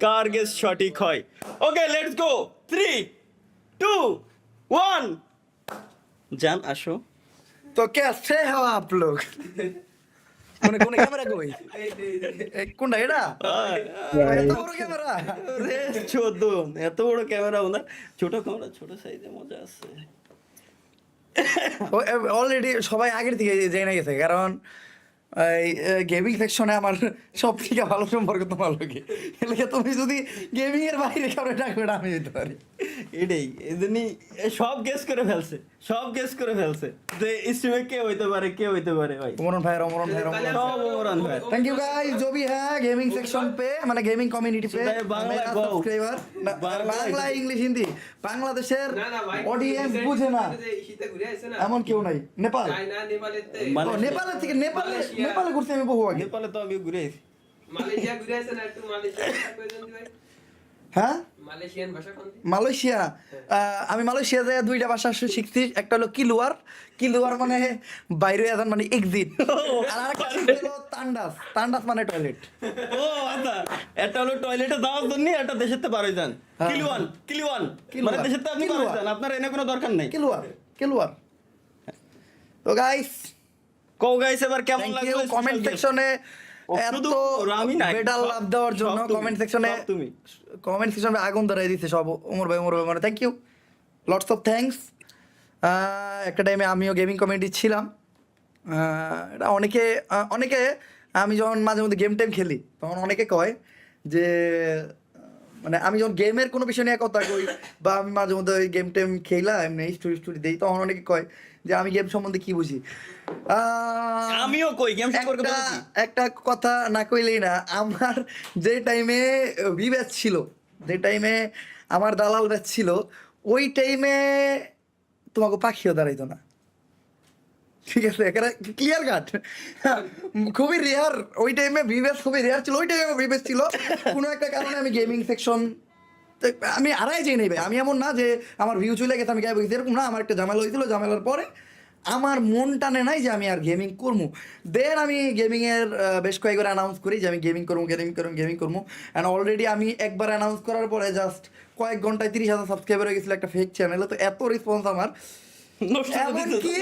কার guess সঠিক হয়। Okay let's go, 3 2 1 জান আসো। तो कैसे हो आप लोग কোনে কোনে ক্যামেরা কই এই কোনটা এটা এত বড় ক্যামেরা রে চোদ্দ, এত বড় ক্যামেরা ওনার, ছোট ক্যামেরা ছোট সাইজে মজা আছে। অলরেডি সবাই আগের থেকে জেনে গেছে, কারণ এই গেমিং সেকশনে আমার সব থেকে ভালো সম্পর্ক তোমার লোকে, এলাকা তুমি যদি গেমিং এর বাইরে কারো ডাকবে না আমি যেতে পারি। এটাই এজন্যই সব গেস করে ফেলছে, সব গেস করে ফেলছে যে স্ট্রিমে কে হইতে পারে, কে হইতে পারে ভাই। ओमरान भाई সব ওমরান ভাই। थैंक यू गाइस जो भी है गेमिंग सेक्शन पे माने गेमिंग कम्युनिटी पे বাংলা मेरा গাও। सब्सक्राइबर বাংলা ইংলিশ হিন্দি বাংলাদেশের অডিয়েন্স বুঝে না এমন কেউ নাই। নেপাল নেপালের থেকে নেপালে ঘুরতে আমি বহু আগে। নেপালে তো আমি ঘুরে এসেছি। মালয়েশিয়া ঘুরে আসেন একটু মালয়েশিয়া ভাই হ্যাঁ মালয়েশিয়ান ভাষা কোনটি মালয়েশিয়া আমি মালয়েশিয়া যায় দুইটা ভাষা শিখছি, একটা হলো কিলুয়ার, কিলুয়ার মানে বাইরে আদান মানে এক্সিট, আর আরেকটা হলো তান্ডাস, তান্ডাস মানে টয়লেট। ও আচ্ছা, এটা হলো টয়লেটে যাওয়ার জন্য, এটা দেশের তে পারই যান। হ্যাঁ। কিলুয়ান কিলুয়ান মানে দেশের তে আপনি পারই যান, আপনার এনে কোনো দরকার নাই। কিলুয়ার কিলুয়ার। তো গাইস কো গাইস এবার কেমন থ্যাংক লাগলো ইউ কমেন্ট সেকশনে এত শুধু আমি নাই, বেডাল সব- লাভ দেওয়ার জন্য। সব তুমি, কমেন্ট সেকশনে সব তুমি। কমেন্ট সেকশনে আগুন ধরাই দিচ্ছে সব ওমর ভাই মানে thank you, lots of thanks. একটা টাইমে আমিও গেমিং কমিউনিটি ছিলাম। এটা অনেকে আমি যখন মাঝে মধ্যে গেম টেম খেলি তখন অনেকে কয় যে মানে আমি যখন গেমের কোনো বিষয় নিয়ে কথা কই বা আমি মাঝে মধ্যে ওই গেম টেম খেলা এমনি স্টোরি দিই, তখন অনেকে কয় যে আমি গেম সম্বন্ধে কি বুঝি। আমিও কই গেম সম্পর্কে একটা বুঝি। একটা কথা না কইলেই না, আমার যে টাইমে ভি ব্যাচ ছিল, যে টাইমে আমার দালাল ব্যাচ ছিল, ওই টাইমে তোমাকে পাখিও দাঁড়াইতো না, ঠিক আছে? এখানে ক্লিয়ার কাট, খুবই রেয়ার। ওই টাইমে ভি ব্যাচ খুবই রেয়ার ছিল, ওই টাইমে ভি ব্যাচ ছিল। কোনো একটা কারণে আমি গেমিং সেকশন আমি আড়াই যাই নেই ভাই। আমি এমন না যে আমার ভিউ চলে গেছে আমি গায়ে বসেছি, এরকম না। আমার একটা ঝামেলা হয়েছিল, ঝামেলার পরে আমার মন টানে নাই যে আমি আর গেমিং করবো। দেন আমি গেমিংয়ের বেশ কয়েকবার অ্যানাউন্স করি যে আমি গেমিং করবো। অ্যান্ড অলরেডি আমি একবার অ্যানাউন্স করার পরে জাস্ট কয়েক ঘন্টায় 30,000 সাবস্ক্রাইবার হয়ে গেছিলো একটা ফেক চ্যানেলে। তো এত রেসপন্স আমার, এমনকি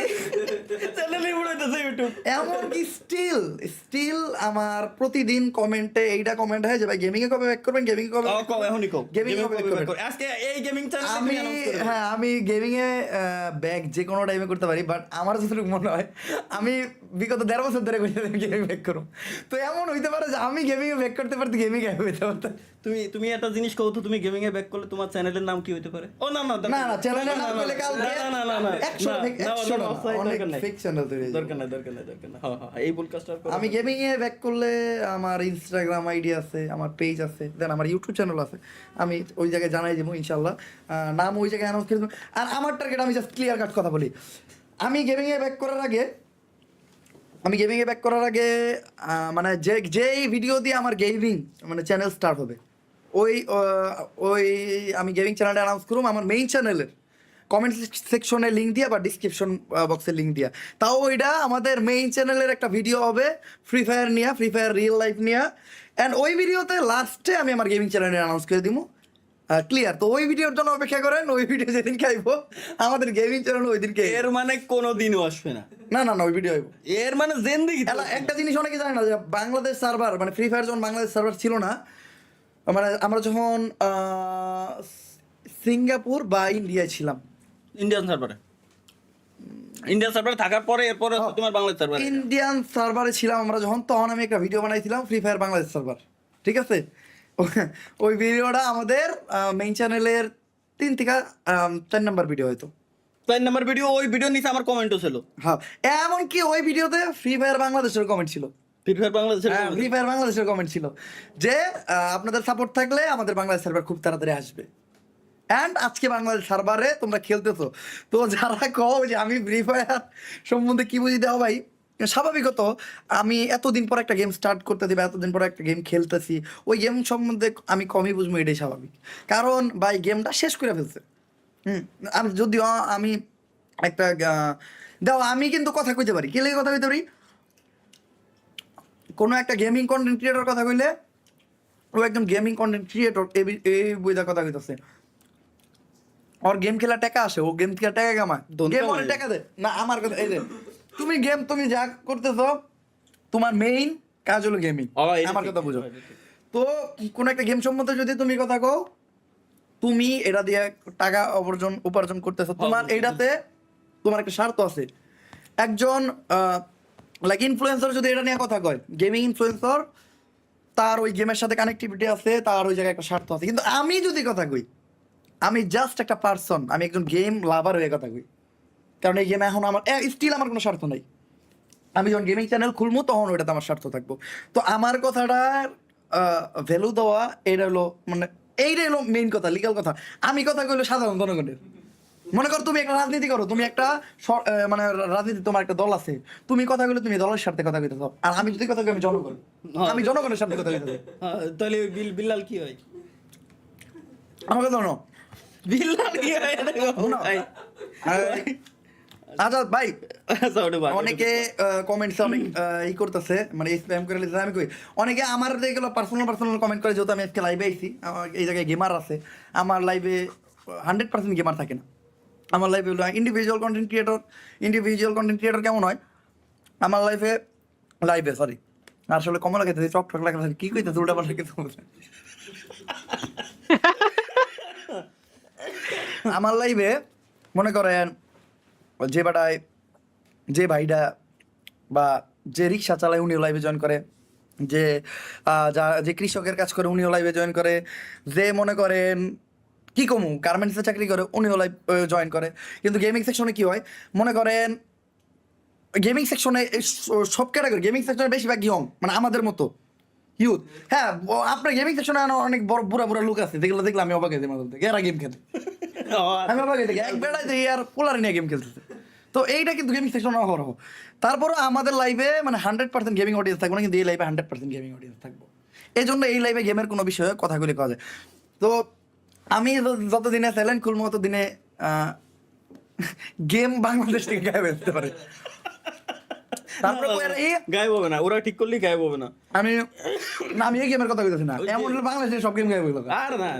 এমনকি স্টিল আমার প্রতিদিন কমেন্টে এইটা কমেন্ট হয় যে ভাই গেমিং এ কবে ব্যাক করবেন, গেমিং এ কবে গেমিং এ কবে back করবেন। আজকে এই গেমিং আমি হ্যাঁ আমি গেমিং এ ব্যাক যে কোনো টাইমে করতে পারি, বাট আমার যতটুকু মনে হয় আমি বিগত 1.5 বছর ধরে কইছি আমি গেমিং ব্যাক করব। তো এমন হইতে পারে যে আমি গেমিং এ ব্যাক করতে পারতে গেমিং এ হইতে পারত। তুমি একটা জিনিস কও তো, তুমি গেমিং এ ব্যাক করলে তোমার চ্যানেলের নাম কি হইতে পারে? ও না না না না চ্যানেলের নাম বলে কাল না 100 অনেক ফেক চ্যানেল তৈরি হয়েছে। দরকার নাই হ্যাঁ এই পডকাস্টার আমি গেমিং এ ব্যাক করলে আমার ইনস্টাগ্রাম আইডি আছে, আমার পেজ আছে, দেন আমার ইউটিউব চ্যানেল আছে। আমি ওই জায়গায় জানাই দেবো ইনশাল্লাহ, নাম ওই জায়গায় অ্যানাউন্স করে দেবো। আর আমার টার্গেট, আমি জাস্ট ক্লিয়ার কাট কথা বলি, আমি গেমিং এ ব্যাক করার আগে মানে যেই ভিডিও দিয়ে আমার গেমিং মানে চ্যানেল স্টার্ট হবে, ওই আমি গেমিং চ্যানেলটা অ্যানাউন্স করুম আমার মেইন চ্যানেলের কমেন্ট সেকশনে লিঙ্ক দিয়া বা ডিসক্রিপশন বক্সে লিঙ্ক দিয়া। তাও ওইটা আমাদের মেইন চ্যানেলের একটা ভিডিও হবে ফ্রি ফায়ার রিয়েল লাইফ নিয়ে। অ্যান্ড ওই ভিডিওতে লাস্টে আমি আমার গেমিং চ্যানেলে অ্যানাউন্স করে দিব। ক্লিয়ার? তো ওই ভিডিওর জন্য অপেক্ষা করেন, ওই ভিডিও যেদিন খাইবো আমাদের গেমিং চ্যানেল ওই দিনকে। এর মানে কোনোদিনও আসবে না। না ওই ভিডিও আইব। এর মানে জিন্দেগি একটা জিনিস অনেকে জানে না যে বাংলাদেশ সার্ভার মানে ফ্রি ফায়ার যখন বাংলাদেশ সার্ভার ছিল না, মানে আমরা যখন সিঙ্গাপুর বা ইন্ডিয়ায় ছিলাম, ইন্ডিয়ান সার্ভারে থাকার পরে এরপরে তোমার বাংলাদেশ সার্ভারে ইন্ডিয়ান সার্ভারে ছিলাম আমরা যখন, তখন আমি একটা ভিডিও বানাইছিলাম ফ্রি ফায়ার বাংলাদেশ সার্ভার, ঠিক আছে? ওই ভিডিওটা আমাদের মেইন চ্যানেলের 3 থেকে 4 নাম্বার ভিডিও হয়তো। 4 নাম্বার ভিডিও, ওই ভিডিও নিচে আমার কমেন্টও ছিল। হ্যাঁ, এমনকি ওই ভিডিওতে ফ্রি ফায়ার বাংলাদেশের কমেন্ট ছিল, ফ্রি ফায়ার বাংলাদেশের কমেন্ট ছিল যে আপনাদের সাপোর্ট থাকলে আমাদের বাংলাদেশ সার্ভার খুব তাড়াতাড়ি আসবে। অ্যান্ড আজকে বাংলাদেশ সার্ভারে তোমরা খেলতেছো। তো যারা কও যে আমি ফ্রি ফায়ার সম্বন্ধে কি বুঝি, দাও ভাই স্বাভাবিকত আমি এতদিন পর একটা গেম স্টার্ট করতে দিবে, এতদিন পর একটা গেম খেলতেছি, ওই গেম সম্বন্ধে আমি কমই বুঝবো, এটাই স্বাভাবিক। কারণ ভাই গেমটা শেষ করে ফেলছে। আমি যদিও আমি একটা দাও আমি কিন্তু কথা কইতে পারি, কে লেগে কথা কইতে পারি, কোনো একটা গেমিং কন্টেন্ট ক্রিয়েটর কথা কইলে ও একজন গেমিং কন্টেন্ট ক্রিয়েটর, এই বইটা কথা কইতাছে। ওর গেম খেলা টাকা আসে, ও গেম খেলা টাকা কামায়, গেম অনেক টাকা দেয় না। আমার কথা এই যে তুমি যা করতেছো, তোমার মেইন কাজ হলো গেমিং। আমার কথা বুঝো। তো কোন একটা গেম সম্বন্ধে যদি তুমি কথা কও, তুমি এটা দিয়ে টাকা উপার্জন করতেছো, তোমার এটাতে তোমার একটা স্বার্থ আছে। একজন লাইক ইনফ্লুয়েন্সার যদি এটা নিয়ে কথা কয়, গেমিং ইনফ্লুয়েন্সার, তার ওই গেমের সাথে কানেক্টিভিটি আছে, তার ওই জায়গায় একটা স্বার্থ আছে। কিন্তু আমি যদি কথা কই, আমি জাস্ট একটা পার্সন, আমি একজন গেম লাভার হয়ে কথা কই। কারণ এই গেমে এখন আমার স্টিল আমার কোনো স্বার্থ নাই। আমি যখন গেমিং চ্যানেল খুলবো তখন ওইটাতে আমার স্বার্থ থাকবো। তো আমার কথাটার ভ্যালু দেওয়া, এটা হলো মানে এইটাই হলো মেইন কথা, লিগাল কথা। আমি কথা কইলো সাধারণ জনগণের। মনে করো তুমি একটা রাজনীতি করো, তুমি একটা মানে রাজনীতি, তোমার একটা দল আছে, তুমি কথা বলে তুমি দলের সাথে কথা কইতেছো, আর আমি যদি কথা কই আমি জনগণ, আমি জনগণের সাথে কথা কইতেছি। তাহলে বিল্লাল কি হয়? আমার কথা শোনো, বিল্লাল কি হয় এটা দেখো ভাই। আচ্ছা ভাই, আচ্ছা ওটা বাদ। অনেকে কমেন্টসে অনেক ই করতেছে, মানে স্প্যাম করে লিখতেছে। আমি কই অনেকে আমার যেগুলো পার্সোনাল কমেন্ট করে, যেহেতু আমি আজকে লাইভে আইছি, আমার এই জায়গায় গেমার আছে, আমার লাইভে 100% গেমার থাকে না। আমার লাইফে হলো ইন্ডিভিজুয়াল কন্টেন্ট ক্রিয়েটর কেমন হয় আমার লাইফে সরি আসলে কমলা খেতে চক ঠক লাগে কি কইতে উল্টা পাল্টা কিছু বলছে। আমার লাইফে মনে করেন যে ভাইটা বা যে রিক্সা চালায় উনিও লাইভে জয়েন করে, যে কৃষকের কাজ করে উনিও লাইভে জয়েন করে, যে মনে করেন কি কমু গার্মেন্টসে চাকরি করে উনিও লাইভ জয়েন করে। কিন্তু গেমিং সেকশনে কি হয়, মনে করেন গেমিং সেকশনে সব ক্যাটাগরি, গেমিং সেকশনে বেশিরভাগ ইয়ং, মানে আমাদের মতো ইউথ। হ্যাঁ, আপনার গেমিং সেকশনে অনেক বড় বুড়া লোক আছে, যেগুলো দেখলে আমি অবাক হয়ে যাই মাঝে মধ্যে, এরা গেম খেলে। আমি অবাক হয়ে দেখি এক বেড়ায় দেখি আর পোলার নিয়ে গেম খেলতেছে। তো এইটা কিন্তু গেমিং সেকশন অহরহ। তারপরও আমাদের লাইভে মানে 100% গেমিং অডিয়েন্স থাকবো না, কিন্তু এই লাইভে 100% গেমিং অডিয়েন্স থাকবো। এই জন্য এই লাইভে গেমের কোনো বিষয়ে কথাগুলি কওয়া যায়। তো আমি যতদিনে চ্যালেঞ্জ খুলবো ততদিনে গেম বাংলাদেশ থেকে গায়েব হতে পারে। তারপরে গায়েব হবে না, ওরা ঠিক করলেই গায়েব হবে না। আমি এই গেমের কথা বলতেছি না, এমন হলে বাংলাদেশের সব গেম গায়েব হয়ে যাবে। আর না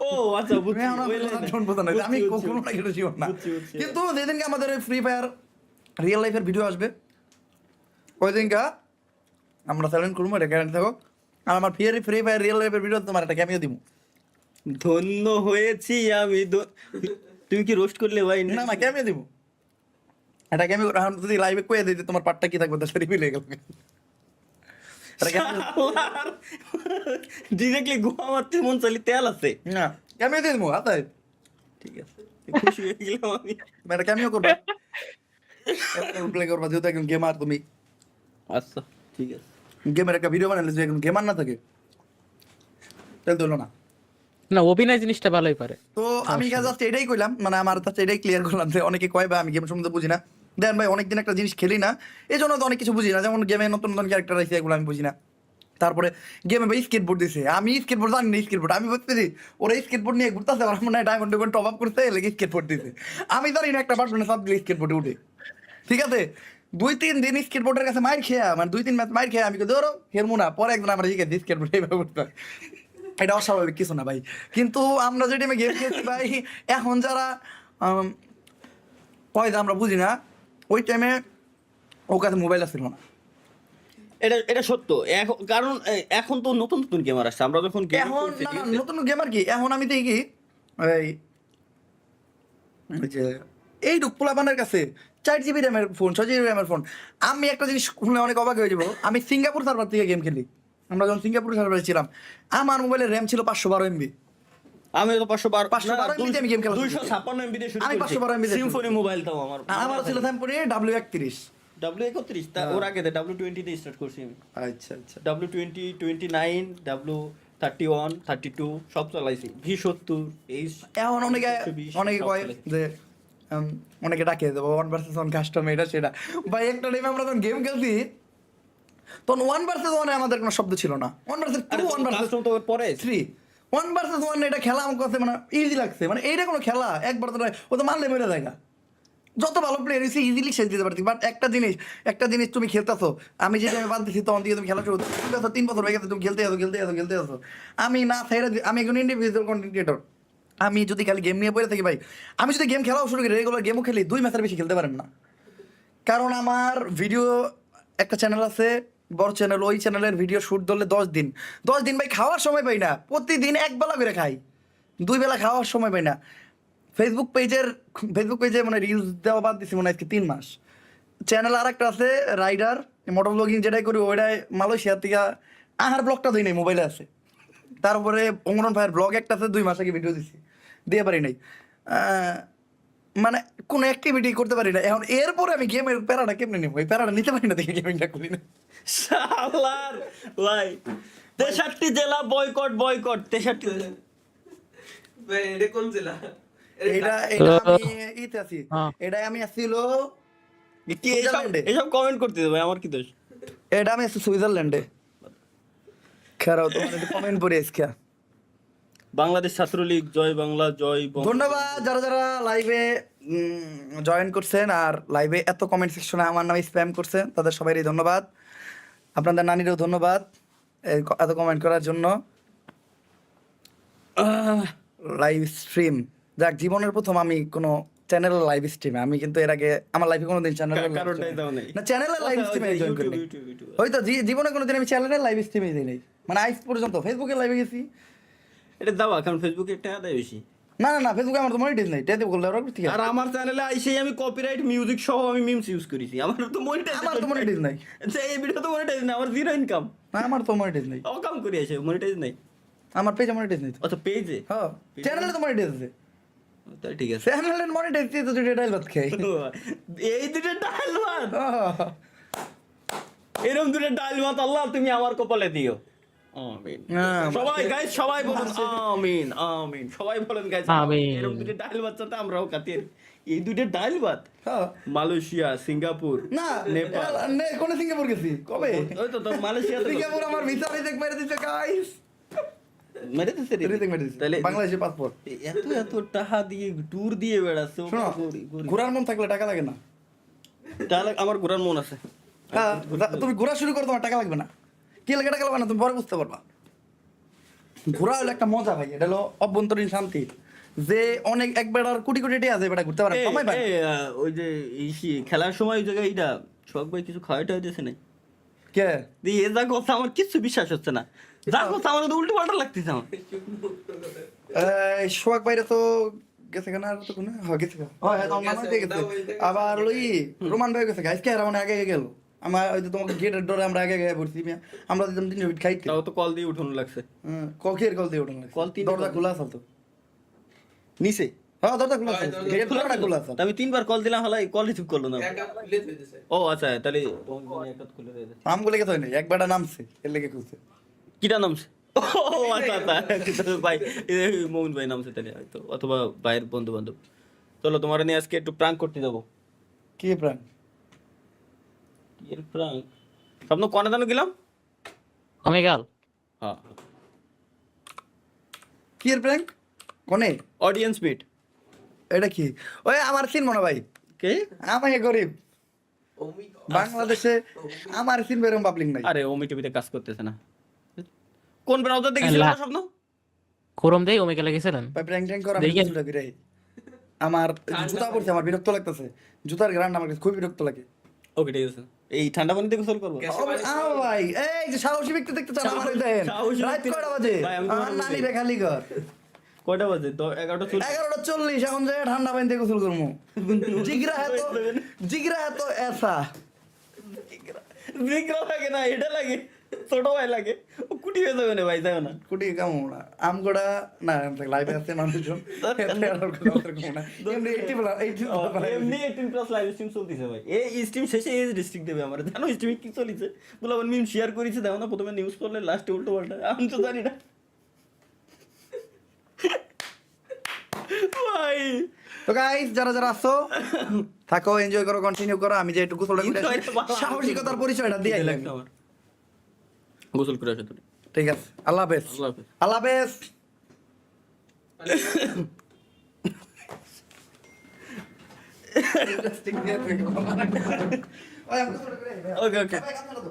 ও আচ্ছা বুঝছি। আমি কখনো এটা শিওর না, কিন্তু যেদিনকে আমাদের ওই ফ্রি ফায়ার রিয়েল লাইফের ভিডিও আসবে, ওই দিনকা আমরা চ্যালেঞ্জ করবো, এটা গ্যারান্টি থাকো। আর আমার ফ্রি ফায়ার রিয়েল লাইফের ভিডিও তোমার একটা ক্যামিও দিব। ধন্য হয়েছি আমি। তুমি কি রোস্ট করলে ভাই? না ক্যামিও দিব, এটা ক্যামিও যদি লাইভে কয়ে দিতে তোমার পার্টটা কি থাকবে, তার রিভিল হয়ে গেল। ডিরেক্টলি গোয়া মারতে মন চাইলে তেল আছে না, ক্যামিও দিয়ে দেবো হাতায়। ঠিক আছে, খুশি হয়ে গেলাম আমি। এটা ক্যামিও করবা, প্লে করবা, যেহেতু একজন গেমার তুমি। আচ্ছা ঠিক আছে, গেমের একটা ভিডিও বানালে যদি একজন গেমার না থাকে তাহলে তো হলো না। না, অভিনয় জিনিসটা ভালোই পারে। তো আমি জাস্ট এটাই কইলাম, মানে আমার কাছে এটাই ক্লিয়ার করলাম যে অনেকে কয় ভাই আমি গেম সম্বন্ধে বুঝি না। দেন ভাই অনেকদিন একটা জিনিস খেলি না, এই জন্য তো অনেক কিছু বুঝি না। যেমন গেমে নতুন ক্যারেক্টার আছে, এগুলো আমি বুঝি না। তারপরে গেমে ভাই স্কেটবোর্ড দিছে, আমি স্কেটবোর্ড জানি না, স্কেটবোর্ড আমি বুঝতেছি ওরা স্কেটবোর্ড নিয়ে ঘুরতেছে, আমার মনে হয় ডায়মন্ড টপ আপ করতে লেগে স্কেটবোর্ড দিছে। আমি জানি না একটা পার্টনে সব স্কেটবোর্ডে উঠে। ঠিক আছে, 2-3 দিন স্কেটবোর্ডের কাছে মাইর খেয়া, মানে 2-3 ম্যাচ মাইর খেয়া আমি ধরো হেরমু না, পরে একদিন আমরা শিখে দিই স্কেটবোর্ড এইভাবে উঠতে। এটা অস্বাভাবিক কিছু না ভাই। কিন্তু আমরা যে টাইমে গেম খেলছি ভাই, এখন যারা কয় আমরা বুঝি না, ওই টাইমে ও কাছে মোবাইল আসছিল না। এটা সত্য। কারণ এখন তো নতুন গেমার আসছে। আমরা যখন এখন না নতুন গেমার কি, এখন আমি দেখি এই পোলাপানের কাছে 4 GB র্যামের ফোন, 6 GB র্যামের ফোন। আমি একটা জিনিস শুনলে অনেক অবাক হয়ে যাবো, আমি সিঙ্গাপুর সার্ভার থেকে গেম খেলি। আমরা যখন সিঙ্গাপুর সার্ভারে ছিলাম, আমার মোবাইলের র্যাম ছিল 512 MB। আমি তো 512 MB আমি গেম খেলা 256 MB দিয়ে শুরু আমি করেছি। 512 MB সিম্ফনি মোবাইল তাও আমার ছিল সিম্ফনি W31। W31 তা ওর আগে W20 দিয়ে স্টার্ট করছি আমি। আচ্ছা W20, 29, W31, 32 সব চালাইছি। V70 এই এখন অনেকে কয় যে অনেকে ডাকে 1 vs 1 কাস্টম, এটা সেটা। ভাই একটা টাইমে আমরা যখন গেম খেলছি তখন 1 vs 1 আমাদের কোনো শব্দ ছিল না। 1 vs 2, 1 vs তো পরে 3, 1 vs 1 এটা খেলা আমার কাছে মানে ইজি লাগছে, মানে এইটা কোনো খেলা একবার তো ও তো মারলে মেরে যায়। যত ভালো প্লেয়ার হয়েছে ইজিলি শেষ দিতে পারতি, বাট একটা জিনিস তুমি খেলতেছো, আমি যে টাইমে বাদ দিচ্ছি তখন দিয়ে তুমি খেলা শুরু করতে 3 বছর হয়ে গেছে, তুমি খেলতে আসো। আমি না ছাইরা আমি একজন ইন্ডিভিজুয়াল কন্টেন্ট ক্রিয়েটর, আমি যদি খালি গেম নিয়ে পড়ে থাকি ভাই, আমি যদি গেম খেলাও শুরু করি, রেগুলার গেমও খেলি, 2 ম্যাচের বেশি খেলতে পারেন না। কারণ আমার ভিডিও একটা চ্যানেল আছে, বড় চ্যানেল, ওই চ্যানেলের ভিডিও শ্যুট ধরলে 10 দিন ভাই খাওয়ার সময় পাই না, প্রতিদিন 1 বেলা করে খাই, 2 বেলা খাওয়ার সময় পাই না। ফেসবুক পেজে মানে রিলস দেওয়া বাদ দিছি মনে হয় আজকে 3 মাস। চ্যানেল আর একটা আছে রাইডার মোটর ব্লগিং, যেটাই করি ওইটাই মালয়েশিয়া থেকে আহার ব্লগটা দিই নাই, মোবাইলে আছে। তারপরে অঙ্গন ভাইয়ের ব্লগ একটা আছে, 2 মাস আগে ভিডিও দিছি, দিয়ে পারি নাই, মানে কোনো অ্যাক্টিভিটি করতে পারি না। এখন এরপরে আমি গেমের প্যারাটা কেমনে নেবো, এই প্যারাটা নিতে পারি না, দেখে গেমিংটা করি না। শালার ভাই 63 জেলা বয়কট 63 ভাই এটা কোন জেলা? এটা আমি ইতে আছি, এটা আমি আসছিল কি সুইজারল্যান্ডে। এসব কমেন্ট করতে দেবে আমার কি দোষ? এটা আমি আছি সুইজারল্যান্ডে। খারাপ তোমার একটু কমেন্ট পড়ে আজকে। বাংলাদেশ ছাত্রলীগ জয় বাংলা জয় ধন্যবাদ যারা লাইভে জয়েন করছেন আর লাইভে এত কমেন্ট সেকশনে আমার নামে স্প্যাম করছেন, তাদের সবাইরই ধন্যবাদ। আপনাদের নানিরও ধন্যবাদ এত কমেন্ট করার জন্য। লাইভ স্ট্রিম, যাক জীবনের প্রথম আমি কোনো চ্যানেলের লাইভ স্ট্রিমে, আমি কিন্তু এর আগে আমার লাইফে কোনোদিন কারণটাই দাও নাই। না চ্যানেলের লাইভ স্ট্রিমে জয়েন করি হয়তো জীবনে কোনোদিন আমি চ্যানেলের লাইভ স্ট্রিমে দিই নাই, মানে আজ পর্যন্ত ফেসবুকে লাইভে গেছি। এটা দাও, কারণ ফেসবুকে টাকা দেয় বেশি। না ফেসবুকে আমার তো মনিটাইজ নাই, টেতে বললে ওরা ঠিক আর আমার চ্যানেলে আইসেই আমি কপিরাইট মিউজিক সহ আমি মিমস ইউজ করেছি, আমার তো মনিটাইজ নাই। আচ্ছা এই ভিডিও তো মনিটাইজ না, আমার জিরো ইনকাম, না আমার তো মনিটাইজ নাই, অকাম করে আসে মনিটাইজ নাই। আমার পেজে মনিটাইজ নাই। আচ্ছা পেজে, হ্যাঁ চ্যানেলে তো মনিটাইজ আছে, তাহলে ঠিক আছে। চ্যানেলে মনিটাইজ দিয়ে তো দুটো ডাইল ভাত খাই। এই দুটো ডাল ভাত, এরকম দুটো ডাল ভাত আল্লাহ তুমি আমার কপালে দিও, আমিন। সবাই গাইস সবাই বলুন আমিন আমিন, সবাই বলেন গাইস আমিন। এরকম দুটো ডাল ভাত সাথে আমরাও খাতি। এই দুটো ডাল ভাত মালয়েশিয়া, সিঙ্গাপুর, না নেপাল, কোন সিঙ্গাপুর গেছি কবে? ওই তো মালয়েশিয়া তো সিঙ্গাপুর আমার ভিসা রিজেক্ট মেরে দিতে গাইস, মেরে দিছে রে। রিজেক্ট মেরে দিতে, তাহলে বাংলাদেশের পাসপোর্ট। এত টাকা দিয়ে ট্যুর দিয়ে বেড়াচ্ছে, শোনো ঘোরার মন থাকলে টাকা লাগে না। তাহলে আমার ঘোরার মন আছে। হ্যাঁ তুমি ঘোরা শুরু করো, তোমার টাকা লাগবে না। কি লাগে টাকা লাগবে না, তুমি পরে বুঝতে পারবা। ঘোরা হলো একটা মজা ভাই, এটা হলো অভ্যন্তরীণ শান্তি, যে অনেক একবার আর কোটি কোটি টাকা আছে বেটা ঘুরতে পারে সময় পায়। ওই যে খেলার সময় ওই জায়গায় এইটা শখ ভাই কিছু খাওয়াইটা হইতেছে না, কে দিয়ে যা কথা আমার কিছু বিশ্বাস হচ্ছে না, যা কথা আমার তো উল্টো পাল্টা লাগতেছে আমার। সোহাগ বাইরে তো গেছে কেন, আর তো কোনো গেছে হ্যাঁ তো আমার দিয়ে গেছে। আবার ওই রোমান ভাই গেছে গাইস, কে আর মানে আগে গেল আমার, ওই যে তোমাকে গেটের ডোরে আমরা আগে পড়ছি, আমরা দিতাম 3 মিনিট খাইতে, তাও তো কল দিয়ে উঠানো লাগছে। ককের কল দিয়ে ওঠেন, কল 3 দরজা খোলা আছে তো নিচে, হ্যাঁ দরজা খোলা আছে, গেট খোলা আছে। আমি 3 বার কল দিলাম, হলাই কল রিসিভ করলো না। একা খুলে দিতেছে। ও আচ্ছা তাহলে তোমাকে একটা খুলে দিয়ে দে। নাম গুলো গেছে হয়নি, একবারটা নামছে এর লেগে খুলছে। কিটা নামছে? ও আচ্ছা আচ্ছা ভাই, মোহন ভাই নামছে তাহলে হয়তো, অথবা ভাইয়ের বন্ধু বান্ধব। চলো তোমার নিয়ে আজকে একটু প্রাঙ্ক করতে যাবো। কি প্রাণ? কি এর প্রাঙ্ক? স্বপ্ন কোনে জানো গেলাম? ওমেগাল হ্যাঁ কি এর প্র্যাঙ্ক কোনে? Audience meet. এটা কি? ওই আমার চিনবো না ভাই, কে? আমি গরিব Oh my God. বাংলাদেশে, আমার চিনবে এরকম পাবলিক নাই। আরে ওমি টিভিতে কাজ করতেছে না। কোন ব্রাউজার দেখেছিলেন লা- স্বপ্ন? কোরম দেই ওমেগালে গেছিলেন? ভাই প্র্যাঙ্ক ট্যাঙ্ক করা আমি দেখেন। কিছুটা ফিরে আমার জুতা পড়ছে, আমার বিরক্ত লাগতেছে, জুতার গ্রান্ড আমার কাছে খুব বিরক্ত লাগে। ওকে ঠিক আছে, এই ঠান্ডা পানিতে গোসল করবো। ভাই এই যে সাহসী ব্যক্তি দেখতে চান আমার দেন, সাহসী রাত ব্যক্তি- কয়টা বাজে? ভাই, আমি তোমার আমার বলছি। নানি রে খালি ঘর কয়টা বাজে? তো 11:40। 11:40, এখন যে ঠান্ডা পানিতে গোসল করবো। জিগরা এত এসা জিগরা লাগে না, এটা লাগে, ছোট ভাই লাগে, ও কুটি হয়ে যাবে না ভাই, যাবে না। কুটি কামো না আমগোড়া না, লাইভে আছে মানুষজন এমনি 80 এমনি 18+ লাইভ স্ট্রিম চলতেছে ভাই। এই স্ট্রিম শেষে এজ রেস্ট্রিক্ট দেবে আমার, জানো স্ট্রিমে কি চলেছে? বলে আমার মিম শেয়ার করেছে, দেখো না, প্রথমে নিউজ পড়লে লাস্টে উল্টো পাল্টা, আমি তো জানি না ভাই। তো গাইস যারা যারা আসছো থাকো, এনজয় করো, কন্টিনিউ করো। আমি যে একটু গোসলটা করে আসি, সাহসিকতার পরিচয়টা দিয়ে আইলাম। আমার গোসল করে আসে তুমি। ঠিক আছে, আল্লাহ হাফেজ। আল্লাহ হাফেজ। আল্লাহ হাফেজ। Interesting দিয়ে দেখো। ভাই, আমি তো করে, ভাই। ওকে ওকে ভাই, কাজ করো তো।